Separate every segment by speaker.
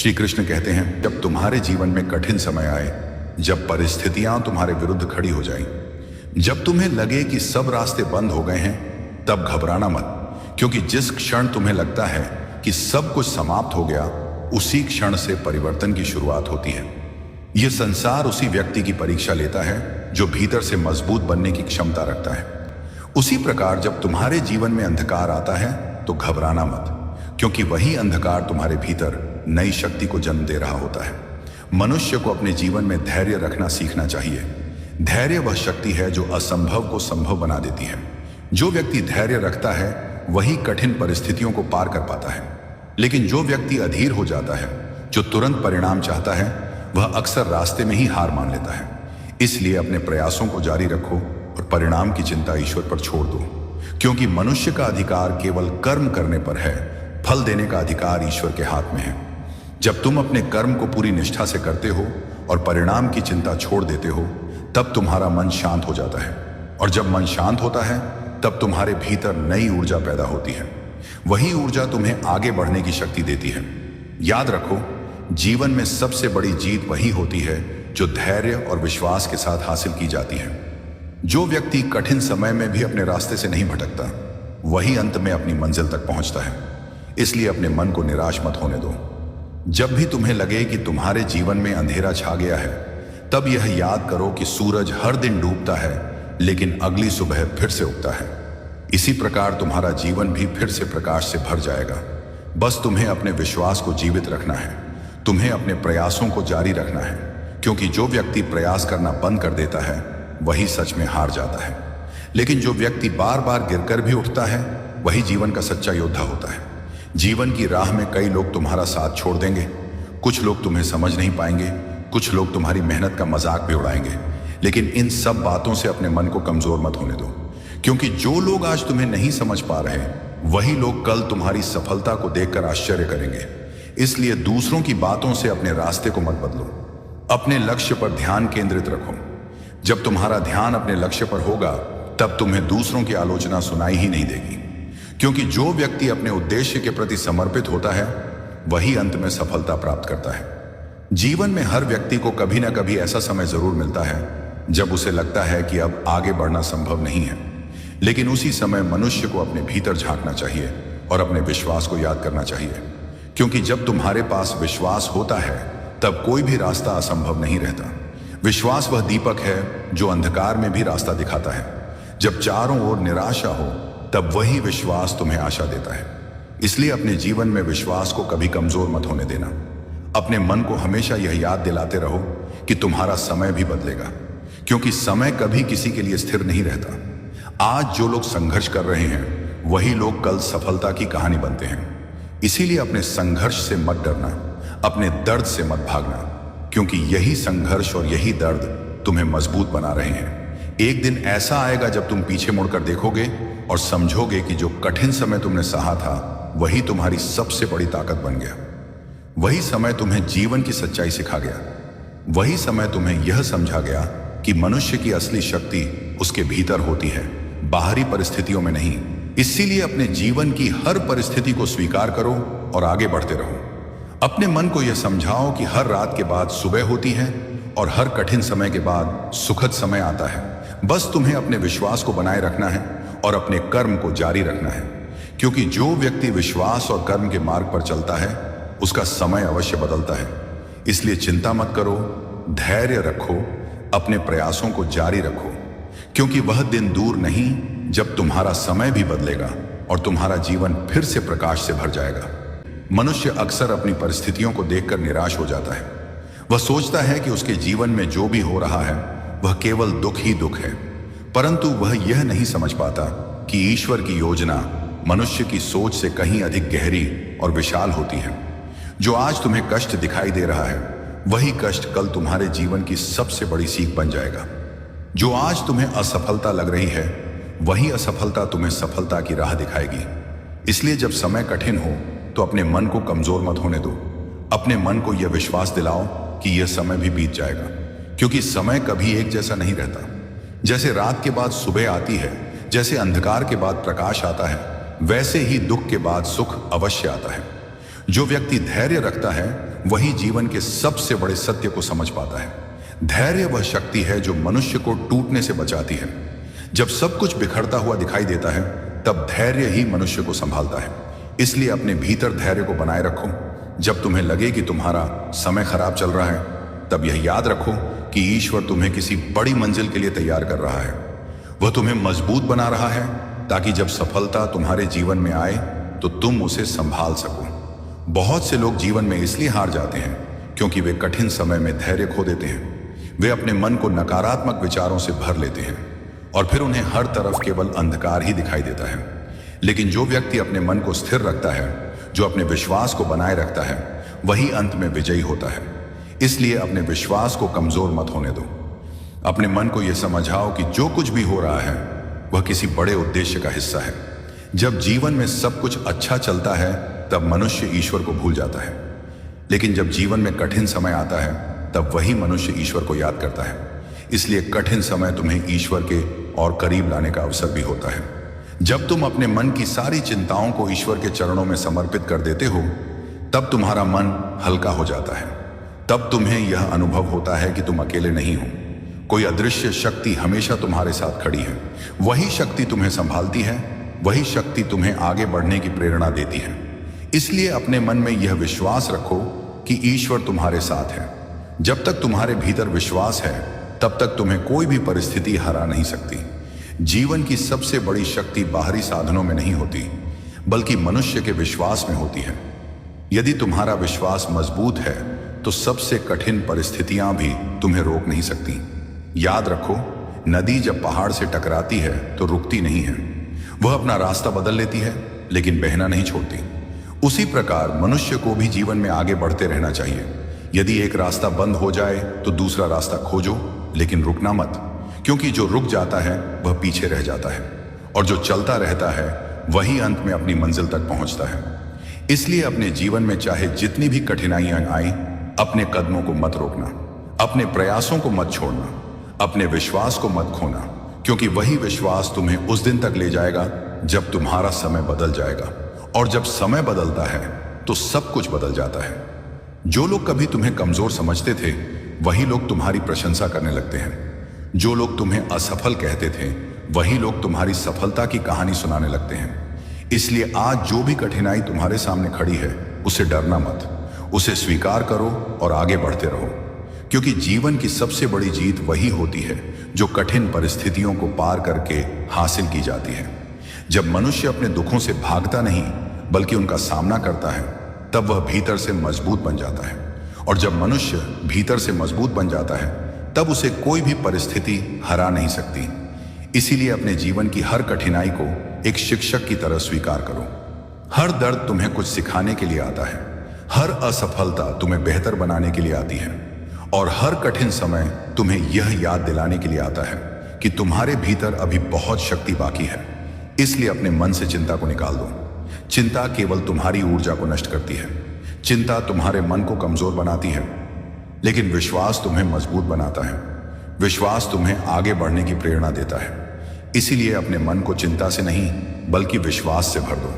Speaker 1: श्री कृष्ण कहते हैं, जब तुम्हारे जीवन में कठिन समय आए, जब परिस्थितियां तुम्हारे विरुद्ध खड़ी हो जाएं, जब तुम्हें लगे कि सब रास्ते बंद हो गए हैं, तब घबराना मत, क्योंकि जिस क्षण तुम्हें लगता है कि सब कुछ समाप्त हो गया, उसी क्षण से परिवर्तन की शुरुआत होती है। यह संसार उसी व्यक्ति की परीक्षा लेता है जो भीतर से मजबूत बनने की क्षमता रखता है। उसी प्रकार जब तुम्हारे जीवन में अंधकार आता है तो घबराना मत, क्योंकि वही अंधकार तुम्हारे भीतर नई शक्ति को जन्म दे रहा होता है। मनुष्य को अपने जीवन में धैर्य रखना सीखना चाहिए। धैर्य वह शक्ति है जो असंभव को संभव बना देती है। जो व्यक्ति धैर्य रखता है वही कठिन परिस्थितियों को पार कर पाता है, लेकिन जो व्यक्ति अधीर हो जाता है, जो तुरंत परिणाम चाहता है, वह अक्सर रास्ते में ही हार मान लेता है। इसलिए अपने प्रयासों को जारी रखो और परिणाम की चिंता ईश्वर पर छोड़ दो, क्योंकि मनुष्य का अधिकार केवल कर्म करने पर है, फल देने का अधिकार ईश्वर के हाथ में है। जब तुम अपने कर्म को पूरी निष्ठा से करते हो और परिणाम की चिंता छोड़ देते हो, तब तुम्हारा मन शांत हो जाता है, और जब मन शांत होता है तब तुम्हारे भीतर नई ऊर्जा पैदा होती है। वही ऊर्जा तुम्हें आगे बढ़ने की शक्ति देती है। याद रखो, जीवन में सबसे बड़ी जीत वही होती है जो धैर्य और विश्वास के साथ हासिल की जाती है। जो व्यक्ति कठिन समय में भी अपने रास्ते से नहीं भटकता, वही अंत में अपनी मंजिल तक पहुंचता है। इसलिए अपने मन को निराश मत होने दो। जब भी तुम्हें लगे कि तुम्हारे जीवन में अंधेरा छा गया है, तब यह याद करो कि सूरज हर दिन डूबता है, लेकिन अगली सुबह फिर से उगता है। इसी प्रकार तुम्हारा जीवन भी फिर से प्रकाश से भर जाएगा। बस तुम्हें अपने विश्वास को जीवित रखना है, तुम्हें अपने प्रयासों को जारी रखना है, क्योंकि जो व्यक्ति प्रयास करना बंद कर देता है वही सच में हार जाता है। लेकिन जो व्यक्ति बार बार गिरकर भी उठता है, वही जीवन का सच्चा योद्धा होता है। जीवन की राह में कई लोग तुम्हारा साथ छोड़ देंगे, कुछ लोग तुम्हें समझ नहीं पाएंगे, कुछ लोग तुम्हारी मेहनत का मजाक भी उड़ाएंगे, लेकिन इन सब बातों से अपने मन को कमजोर मत होने दो, क्योंकि जो लोग आज तुम्हें नहीं समझ पा रहे, वही लोग कल तुम्हारी सफलता को देखकर आश्चर्य करेंगे। इसलिए दूसरों की बातों से अपने रास्ते को मत बदलो, अपने लक्ष्य पर ध्यान केंद्रित रखो। जब तुम्हारा ध्यान अपने लक्ष्य पर होगा, तब तुम्हें दूसरों की आलोचना सुनाई ही नहीं देगी, क्योंकि जो व्यक्ति अपने उद्देश्य के प्रति समर्पित होता है, वही अंत में सफलता प्राप्त करता है। जीवन में हर व्यक्ति को कभी ना कभी ऐसा समय जरूर मिलता है जब उसे लगता है कि अब आगे बढ़ना संभव नहीं है, लेकिन उसी समय मनुष्य को अपने भीतर झांकना चाहिए और अपने विश्वास को याद करना चाहिए, क्योंकि जब तुम्हारे पास विश्वास होता है तब कोई भी रास्ता असंभव नहीं रहता। विश्वास वह दीपक है जो अंधकार में भी रास्ता दिखाता है। जब चारों ओर निराशा हो, तब वही विश्वास तुम्हें आशा देता है। इसलिए अपने जीवन में विश्वास को कभी कमजोर मत होने देना। अपने मन को हमेशा यह याद दिलाते रहो कि तुम्हारा समय भी बदलेगा, क्योंकि समय कभी किसी के लिए स्थिर नहीं रहता। आज जो लोग संघर्ष कर रहे हैं, वही लोग कल सफलता की कहानी बनते हैं। इसीलिए अपने संघर्ष से मत डरना, अपने दर्द से मत भागना, क्योंकि यही संघर्ष और यही दर्द तुम्हें मजबूत बना रहे हैं। एक दिन ऐसा आएगा जब तुम पीछे मुड़कर देखोगे और समझोगे कि जो कठिन समय तुमने सहा था, वही तुम्हारी सबसे बड़ी ताकत बन गया। वही समय तुम्हें जीवन की सच्चाई सिखा गया। वही समय तुम्हें यह समझा गया कि मनुष्य की असली शक्ति उसके भीतर होती है, बाहरी परिस्थितियों में नहीं। इसीलिए अपने जीवन की हर परिस्थिति को स्वीकार करो और आगे बढ़ते रहो। अपने मन को यह समझाओ कि हर रात के बाद सुबह होती है और हर कठिन समय के बाद सुखद समय आता है। बस तुम्हें अपने विश्वास को बनाए रखना है और अपने कर्म को जारी रखना है, क्योंकि जो व्यक्ति विश्वास और कर्म के मार्ग पर चलता है, उसका समय अवश्य बदलता है। इसलिए चिंता मत करो, धैर्य रखो, अपने प्रयासों को जारी रखो, क्योंकि वह दिन दूर नहीं जब तुम्हारा समय भी बदलेगा और तुम्हारा जीवन फिर से प्रकाश से भर जाएगा। मनुष्य अक्सर अपनी परिस्थितियों को देखकर निराश हो जाता है। वह सोचता है कि उसके जीवन में जो भी हो रहा है वह केवल दुख ही दुख है, परंतु वह यह नहीं समझ पाता कि ईश्वर की योजना मनुष्य की सोच से कहीं अधिक गहरी और विशाल होती है। जो आज तुम्हें कष्ट दिखाई दे रहा है, वही कष्ट कल तुम्हारे जीवन की सबसे बड़ी सीख बन जाएगा। जो आज तुम्हें असफलता लग रही है, वही असफलता तुम्हें सफलता की राह दिखाएगी। इसलिए जब समय कठिन हो तो अपने मन को कमजोर मत होने दो। अपने मन को यह विश्वास दिलाओ कि यह समय भी बीत जाएगा, क्योंकि समय कभी एक जैसा नहीं रहता। जैसे रात के बाद सुबह आती है, जैसे अंधकार के बाद प्रकाश आता है, वैसे ही दुख के बाद सुख अवश्य आता है। जो व्यक्ति धैर्य रखता है वही जीवन के सबसे बड़े सत्य को समझ पाता है। धैर्य वह शक्ति है जो मनुष्य को टूटने से बचाती है। जब सब कुछ बिखरता हुआ दिखाई देता है, तब धैर्य ही मनुष्य को संभालता है। इसलिए अपने भीतर धैर्य को बनाए रखो। जब तुम्हें लगे कि तुम्हारा समय खराब चल रहा है, तब यह याद रखो कि ईश्वर तुम्हें किसी बड़ी मंजिल के लिए तैयार कर रहा है। वह तुम्हें मजबूत बना रहा है ताकि जब सफलता तुम्हारे जीवन में आए तो तुम उसे संभाल सको। बहुत से लोग जीवन में इसलिए हार जाते हैं क्योंकि वे कठिन समय में धैर्य खो देते हैं। वे अपने मन को नकारात्मक विचारों से भर लेते हैं और फिर उन्हें हर तरफ केवल अंधकार ही दिखाई देता है। लेकिन जो व्यक्ति अपने मन को स्थिर रखता है, जो अपने विश्वास को बनाए रखता है, वही अंत में विजयी होता है। इसलिए अपने विश्वास को कमजोर मत होने दो। अपने मन को यह समझाओ कि जो कुछ भी हो रहा है वह किसी बड़े उद्देश्य का हिस्सा है। जब जीवन में सब कुछ अच्छा चलता है, तब मनुष्य ईश्वर को भूल जाता है। लेकिन जब जीवन में कठिन समय आता है, तब वही मनुष्य ईश्वर को याद करता है। इसलिए कठिन समय तुम्हें ईश्वर के और करीब लाने का अवसर भी होता है। जब तुम अपने मन की सारी चिंताओं को ईश्वर के चरणों में समर्पित कर देते हो, तब तुम्हारा मन हल्का हो जाता है। तब तुम्हें यह अनुभव होता है कि तुम अकेले नहीं हो। कोई अदृश्य शक्ति हमेशा तुम्हारे साथ खड़ी है। वही शक्ति तुम्हें संभालती है, वही शक्ति तुम्हें आगे बढ़ने की प्रेरणा देती है। इसलिए अपने मन में यह विश्वास रखो कि ईश्वर तुम्हारे साथ है। जब तक तुम्हारे भीतर विश्वास है, तब तक तुम्हें कोई भी परिस्थिति हरा नहीं सकती। जीवन की सबसे बड़ी शक्ति बाहरी साधनों में नहीं होती, बल्कि मनुष्य के विश्वास में होती है। यदि तुम्हारा विश्वास मजबूत है, तो सबसे कठिन परिस्थितियां भी तुम्हें रोक नहीं सकती। याद रखो, नदी जब पहाड़ से टकराती है तो रुकती नहीं है। वह अपना रास्ता बदल लेती है, लेकिन बहना नहीं छोड़ती। उसी प्रकार मनुष्य को भी जीवन में आगे बढ़ते रहना चाहिए। यदि एक रास्ता बंद हो जाए तो दूसरा रास्ता खोजो, लेकिन रुकना मत, क्योंकि जो रुक जाता है वह पीछे रह जाता है, और जो चलता रहता है वही अंत में अपनी मंजिल तक पहुंचता है। इसलिए अपने जीवन में चाहे जितनी भी कठिनाइयां आएं, अपने कदमों को मत रोकना, अपने प्रयासों को मत छोड़ना, अपने विश्वास को मत खोना, क्योंकि वही विश्वास तुम्हें उस दिन तक ले जाएगा जब तुम्हारा समय बदल जाएगा। और जब समय बदलता है तो सब कुछ बदल जाता है। जो लोग कभी तुम्हें कमजोर समझते थे, वही लोग तुम्हारी प्रशंसा करने लगते हैं। जो लोग तुम्हें असफल कहते थे, वही लोग तुम्हारी सफलता की कहानी सुनाने लगते हैं। इसलिए आज जो भी कठिनाई तुम्हारे सामने खड़ी है, उसे डरना मत, उसे स्वीकार करो और आगे बढ़ते रहो, क्योंकि जीवन की सबसे बड़ी जीत वही होती है जो कठिन परिस्थितियों को पार करके हासिल की जाती है। जब मनुष्य अपने दुखों से भागता नहीं, बल्कि उनका सामना करता है, तब वह भीतर से मजबूत बन जाता है। और जब मनुष्य भीतर से मजबूत बन जाता है, तब उसे कोई भी परिस्थिति हरा नहीं सकती। इसीलिए अपने जीवन की हर कठिनाई को एक शिक्षक की तरह स्वीकार करो। हर दर्द तुम्हें कुछ सिखाने के लिए आता है, हर असफलता तुम्हें बेहतर बनाने के लिए आती है, और हर कठिन समय तुम्हें यह याद दिलाने के लिए आता है कि तुम्हारे भीतर अभी बहुत शक्ति बाकी है। इसलिए अपने मन से चिंता को निकाल दो। चिंता केवल तुम्हारी ऊर्जा को नष्ट करती है। चिंता तुम्हारे मन को कमजोर बनाती है, लेकिन विश्वास तुम्हें मजबूत बनाता है। विश्वास तुम्हें आगे बढ़ने की प्रेरणा देता है। इसीलिए अपने मन को चिंता से नहीं, बल्कि विश्वास से भर दो।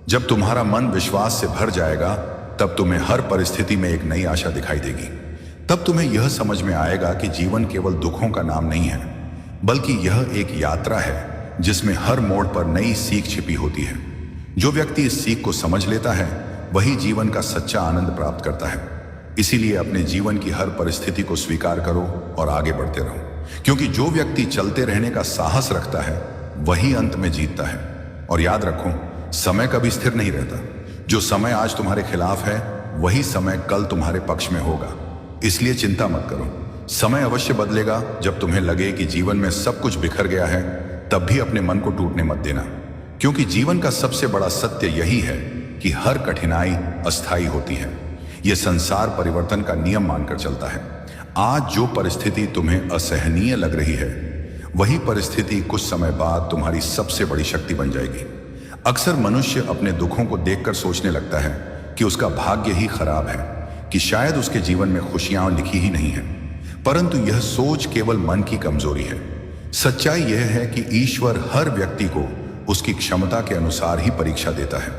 Speaker 1: जब तुम्हारा मन विश्वास से भर जाएगा, तब तुम्हें हर परिस्थिति में एक नई आशा दिखाई देगी। तब तुम्हें यह समझ में आएगा कि जीवन केवल दुखों का नाम नहीं है, बल्कि यह एक यात्रा है जिसमें हर मोड़ पर नई सीख छिपी होती है। जो व्यक्ति इस सीख को समझ लेता है, वही जीवन का सच्चा आनंद प्राप्त करता है। इसीलिए अपने जीवन की हर परिस्थिति को स्वीकार करो और आगे बढ़ते रहो, क्योंकि जो व्यक्ति चलते रहने का साहस रखता है, वही अंत में जीतता है। और याद रखो, समय कभी स्थिर नहीं रहता। जो समय आज तुम्हारे खिलाफ है, वही समय कल तुम्हारे पक्ष में होगा। इसलिए चिंता मत करो। समय अवश्य बदलेगा। जब तुम्हें लगे कि जीवन में सब कुछ बिखर गया है, तब भी अपने मन को टूटने मत देना, क्योंकि जीवन का सबसे बड़ा सत्य यही है कि हर कठिनाई अस्थायी होती है। यह संसार परिवर्तन का नियम मानकर चलता है। आज जो परिस्थिति तुम्हें असहनीय लग रही है, वही परिस्थिति कुछ समय बाद तुम्हारी सबसे बड़ी शक्ति बन जाएगी। अक्सर मनुष्य अपने दुखों को देखकर सोचने लगता है कि उसका भाग्य ही खराब है, कि शायद उसके जीवन में खुशियां लिखी ही नहीं है। परंतु यह सोच केवल मन की कमजोरी है। सच्चाई यह है कि ईश्वर हर व्यक्ति को उसकी क्षमता के अनुसार ही परीक्षा देता है।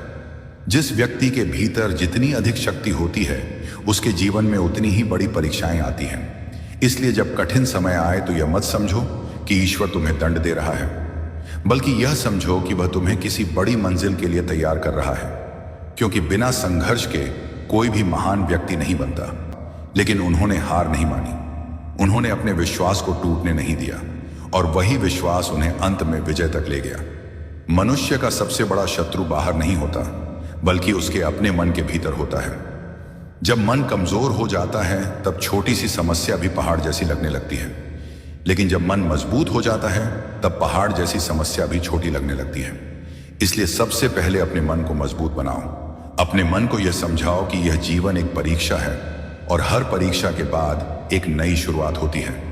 Speaker 1: जिस व्यक्ति के भीतर जितनी अधिक शक्ति होती है उसके जीवन में उतनी ही बड़ी परीक्षाएं आती हैं। इसलिए जब कठिन समय आए तो यह मत समझो कि ईश्वर तुम्हें दंड दे रहा है, बल्कि यह समझो कि वह तुम्हें किसी बड़ी मंजिल के लिए तैयार कर रहा है। क्योंकि बिना संघर्ष के कोई भी महान व्यक्ति नहीं बनता। लेकिन उन्होंने हार नहीं मानी, उन्होंने अपने विश्वास को टूटने नहीं दिया, और वही विश्वास उन्हें अंत में विजय तक ले गया। मनुष्य का सबसे बड़ा शत्रु बाहर नहीं होता, बल्कि उसके अपने मन के भीतर होता है। जब मन कमजोर हो जाता है तब छोटी सी समस्या भी पहाड़ जैसी लगने लगती है, लेकिन जब मन मजबूत हो जाता है तब पहाड़ जैसी समस्या भी छोटी लगने लगती है। इसलिए सबसे पहले अपने मन को मजबूत बनाओ। अपने मन को यह समझाओ कि यह जीवन एक परीक्षा है और हर परीक्षा के बाद एक नई शुरुआत होती है।